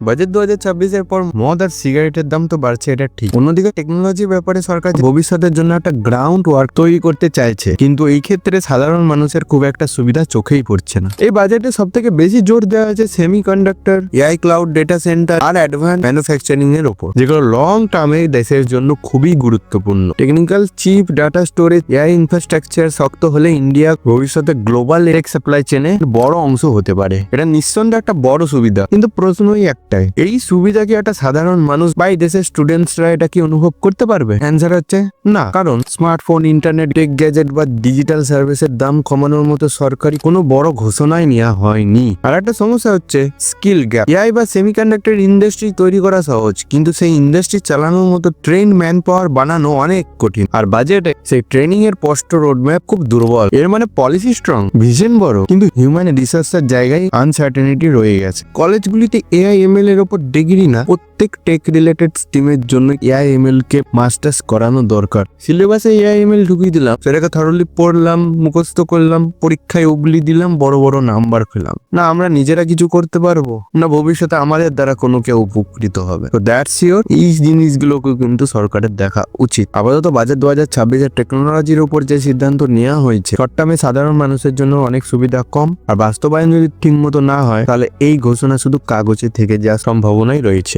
Budget 2026-এর পর মদ আর সিগারেটের দাম তো বাড়ছে, এটা ঠিক। অন্যদিকে টেকনোলজির ব্যাপারে সরকার ভবিষ্যতের জন্য একটা গ্রাউন্ড ওয়ার্ক তৈরি করতে চাইছে, কিন্তু এই ক্ষেত্রে সাধারণ মানুষের খুব একটা সুবিধা চোখেই পড়ছে না। এই বাজেটে সব থেকে বেশি জোর দেওয়া হয়েছে semiconductor, AI, cloud, data centre আর অ্যাডভান্স ম্যানুফ্যাকচারিং এর উপর, যেগুলো লং টার্মে দেশের জন্য খুবই গুরুত্বপূর্ণ। Technical chip, data storage, AI infrastructure শক্ত হলে ইন্ডিয়া ভবিষ্যতে গ্লোবাল টেক সাপ্লাই চেনে বড় অংশ হতে পারে। এটা নিঃসন্দেহে একটা বড় সুবিধা, কিন্তু প্রশ্নই একটাই, এই সুবিধা কি একটা সাধারণ মানুষ বা এই দেশের স্টুডেন্টসরা এটা কি অনুভব করতে পারবে? অ্যান্সার হচ্ছে না, কারণ স্মার্টফোন, ইন্টারনেট, টেক গ্যাজেট বা ডিজিটাল সার্ভিসের দাম কমানোর মতো সরকারি কোনো বড় ঘোষণাই নেওয়া হয়নি। আর একটা সমস্যা হচ্ছে স্কিল গ্যাপ। এআই বা সেমিকন্ডাক্টর ইন্ডাস্ট্রি তৈরি করা সহজ, কিন্তু সেই ইন্ডাস্ট্রি চালানোর মতো ট্রেন ম্যান পাওয়ার বানানো অনেক কঠিন। আর বাজেটে সেই ট্রেনিং এর স্পষ্ট রোডম্যাপ খুব দুর্বল। এর মানে পলিসি স্ট্রং, ভিশন বড়, কিন্তু হিউম্যান রিসোর্সের জায়গায় আনসার্টেনিটি রয়ে গেছে। কলেজগুলিতে এআই এমএল এর উপর ডিগ্রি না, প্রত্যেক টেক রিলেটেড স্ট্রিমের জন্য এআই এমএল কে মাস্টার্স করানো দরকার। সিলেবাসে এআই এমএল ঢুকিয়ে দিলাম, সেটাকে থরলি পড়লাম, মুখস্থ করলাম, পরীক্ষায় উগলি দিলাম, বড় বড় নাম্বার পেলাম। না আমরা নিজেরা কিছু করতে পারবো, না ভবিষ্যতে আমাদের দ্বারা কোনো কেউ উপকৃত হবে। তো দ্যাটস শিওর, এই জিনিসগুলোকে কিন্তু সরকারের দেখা উচিত। আপাতত বাজেট 2026-এর টেকনোলজির উপর যে সিদ্ধান্ত নেওয়া হয়েছে, শর্ট টার্মে সাধারণ মানুষের জন্য অনেক সুবিধা কম, আর বাস্তবায়ন যদি ঠিক মতো না হয় তাহলে এই ঘোষণা শুধু কাগজে থেকে যাওয়ার সম্ভাবনাই রয়েছে।